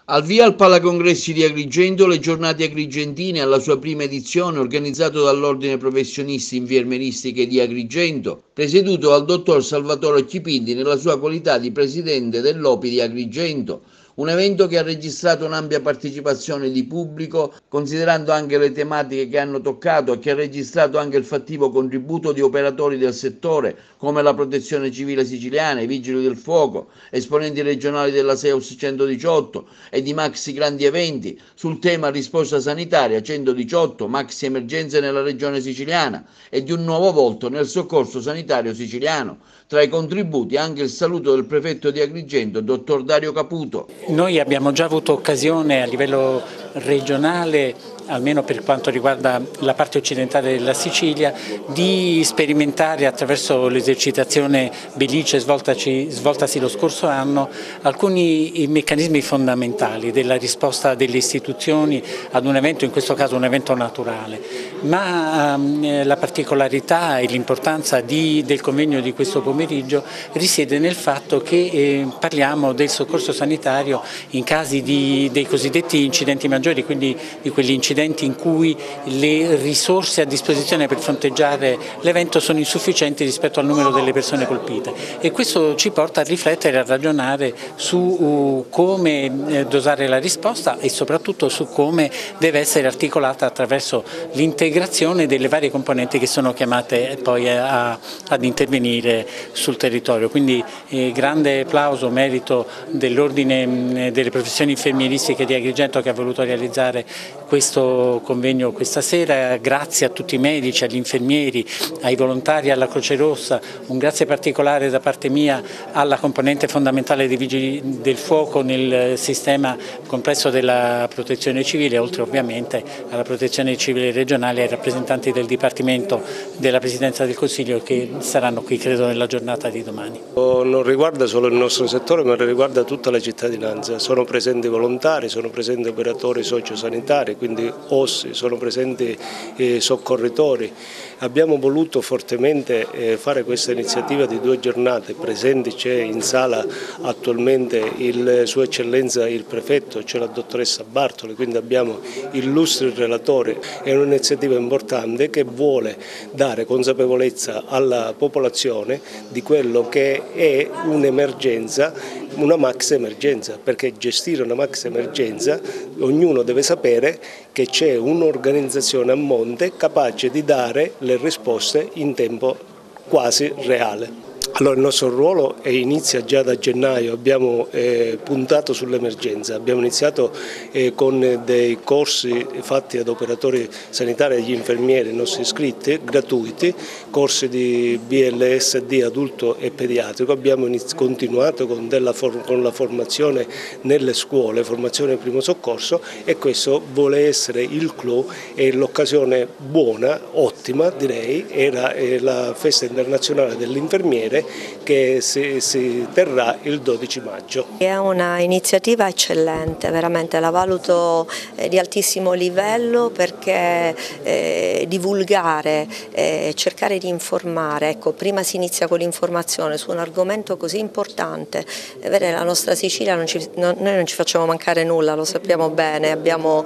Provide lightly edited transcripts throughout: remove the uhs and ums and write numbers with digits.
Al via al Palacongressi di Agrigento le giornate agrigentine alla sua prima edizione organizzato dall'Ordine Professionisti Infermieristiche di Agrigento, presieduto dal dottor Salvatore Chipindi nella sua qualità di presidente dell'OPI di Agrigento. Un evento che ha registrato un'ampia partecipazione di pubblico, considerando anche le tematiche che hanno toccato, e che ha registrato anche il fattivo contributo di operatori del settore come la Protezione Civile Siciliana, i Vigili del Fuoco, esponenti regionali della SEUS 118 e di maxi grandi eventi sul tema risposta sanitaria 118, maxi emergenze nella regione siciliana e di un nuovo volto nel soccorso sanitario siciliano. Tra i contributi anche il saluto del prefetto di Agrigento, dottor Dario Caputo. Noi abbiamo già avuto occasione a livello regionale, almeno per quanto riguarda la parte occidentale della Sicilia, di sperimentare attraverso l'esercitazione Belice svoltasi lo scorso anno alcuni meccanismi fondamentali della risposta delle istituzioni ad un evento, in questo caso un evento naturale. Ma la particolarità e l'importanza del convegno di questo pomeriggio risiede nel fatto che parliamo del soccorso sanitario in casi dei cosiddetti incidenti maggiori, quindi di quegli incidenti in cui le risorse a disposizione per fronteggiare l'evento sono insufficienti rispetto al numero delle persone colpite, e questo ci porta a riflettere e a ragionare su come dosare la risposta e soprattutto su come deve essere articolata attraverso l'integrazione delle varie componenti che sono chiamate poi ad intervenire sul territorio. Quindi grande applauso, merito dell'Ordine delle Professioni Infermieristiche di Agrigento che ha voluto realizzare questo convegno questa sera. Grazie a tutti i medici, agli infermieri, ai volontari, alla Croce Rossa, un grazie particolare da parte mia alla componente fondamentale dei Vigili del Fuoco nel sistema complesso della Protezione Civile, oltre ovviamente alla Protezione Civile regionale e ai rappresentanti del Dipartimento della Presidenza del Consiglio che saranno qui credo nella giornata di domani. Non riguarda solo il nostro settore ma riguarda tutta la cittadinanza, sono presenti volontari, sono presenti operatori sociosanitari, quindi OSSI, sono presenti soccorritori. Abbiamo voluto fortemente fare questa iniziativa di 2 giornate, presenti c'è in sala attualmente Sua Eccellenza il Prefetto, c'è la dottoressa Bartoli, quindi abbiamo illustri relatori. È un'iniziativa importante che vuole dare consapevolezza alla popolazione di quello che è un'emergenza, una max emergenza, perché gestire una max emergenza ognuno deve sapere che c'è un'organizzazione a monte capace di dare le risposte in tempo quasi reale. Allora il nostro ruolo inizia già da gennaio, abbiamo puntato sull'emergenza, abbiamo iniziato con dei corsi fatti ad operatori sanitari e agli infermieri, i nostri iscritti, gratuiti, corsi di BLSD adulto e pediatrico, abbiamo continuato con la formazione nelle scuole, formazione primo soccorso, e questo vuole essere il clou e l'occasione buona, ottima direi, era la festa internazionale dell'infermiere che si terrà il 12 maggio. È una iniziativa eccellente, veramente la valuto di altissimo livello, perché divulgare, cercare di informare, ecco, prima si inizia con l'informazione su un argomento così importante. La nostra Sicilia noi non ci facciamo mancare nulla, lo sappiamo bene, abbiamo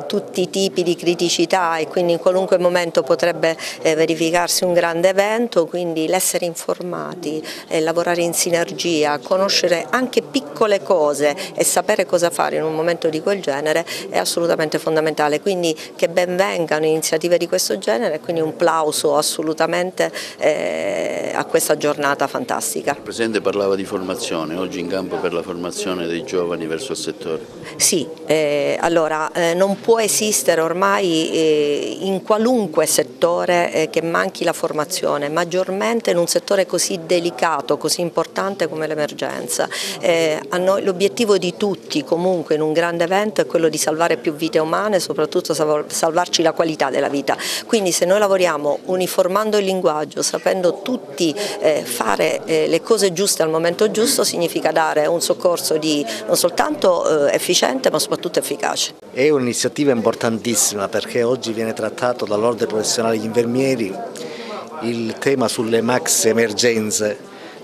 tutti i tipi di criticità e quindi in qualunque momento potrebbe verificarsi un grande evento, quindi l'essere informati, lavorare in sinergia, conoscere anche piccole cose e sapere cosa fare in un momento di quel genere è assolutamente fondamentale, quindi che ben vengano iniziative di questo genere, quindi un plauso assolutamente a questa giornata fantastica. Il Presidente parlava di formazione, oggi in campo per la formazione dei giovani verso il settore. Sì, allora non può esistere ormai in qualunque settore che manchi la formazione, maggiormente in un settore così delicato, così importante come l'emergenza. L'obiettivo di tutti comunque in un grande evento è quello di salvare più vite umane, soprattutto salvarci la qualità della vita. Quindi se noi lavoriamo uniformando il linguaggio, sapendo tutti fare le cose giuste al momento giusto, significa dare un soccorso non soltanto efficiente ma soprattutto efficace. È un'iniziativa importantissima perché oggi viene trattato dall'Ordine Professionale degli Infermieri il tema sulle max emergenze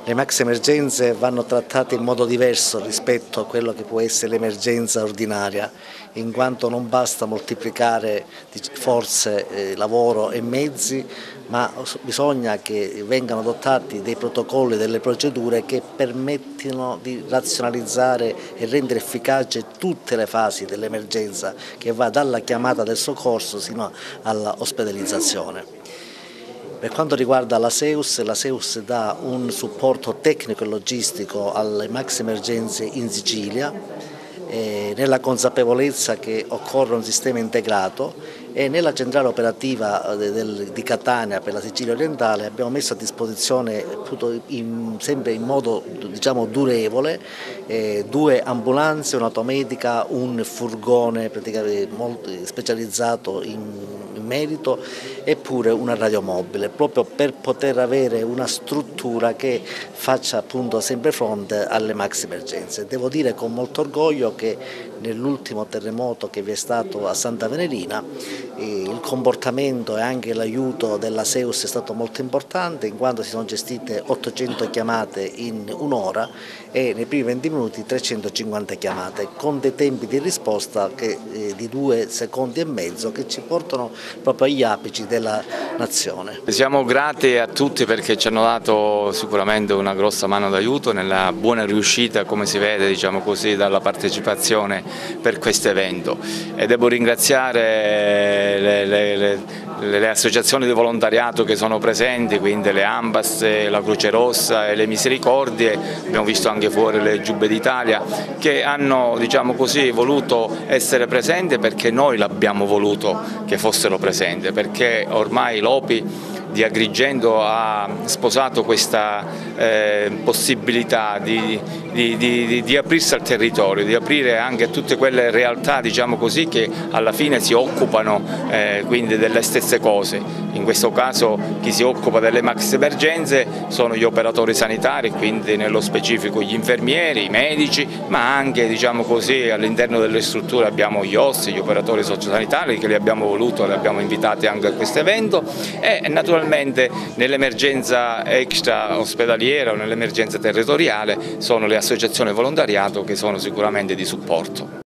Le maxi emergenze vanno trattate in modo diverso rispetto a quello che può essere l'emergenza ordinaria, in quanto non basta moltiplicare forze, lavoro e mezzi, ma bisogna che vengano adottati dei protocolli, delle procedure che permettano di razionalizzare e rendere efficace tutte le fasi dell'emergenza, che va dalla chiamata del soccorso sino all'ospedalizzazione. Per quanto riguarda la SEUS dà un supporto tecnico e logistico alle maxi emergenze in Sicilia, nella consapevolezza che occorre un sistema integrato, e nella centrale operativa di Catania per la Sicilia orientale abbiamo messo a disposizione sempre in modo durevole 2 ambulanze, un'automedica, un furgone praticamente molto specializzato in merito, eppure una radiomobile, proprio per poter avere una struttura che faccia appunto sempre fronte alle maxi emergenze. Devo dire con molto orgoglio che nell'ultimo terremoto che vi è stato a Santa Venerina il comportamento e anche l'aiuto della SEUS è stato molto importante, in quanto si sono gestite 800 chiamate in un'ora e nei primi 20 minuti 350 chiamate, con dei tempi di risposta di 2 secondi e mezzo che ci portano proprio agli apici della nazione. Siamo grati a tutti perché ci hanno dato sicuramente una grossa mano d'aiuto nella buona riuscita, come si vede dalla partecipazione per questo evento, e devo ringraziare le associazioni di volontariato che sono presenti, quindi le Ambas, la Croce Rossa e le Misericordie, abbiamo visto anche fuori le Giubbe d'Italia, che hanno voluto essere presenti perché noi l'abbiamo voluto che fossero presenti, perché ormai l'OPI di Agrigento ha sposato questa possibilità di aprirsi al territorio, di aprire anche a tutte quelle realtà che alla fine si occupano quindi delle stesse cose. In questo caso chi si occupa delle maxi emergenze sono gli operatori sanitari, quindi nello specifico gli infermieri, i medici, ma anche all'interno delle strutture abbiamo gli OSS, gli operatori sociosanitari, che li abbiamo invitati anche a questo evento, e naturalmente nell'emergenza extra ospedaliera o nell'emergenza territoriale sono le associazioni volontariato che sono sicuramente di supporto.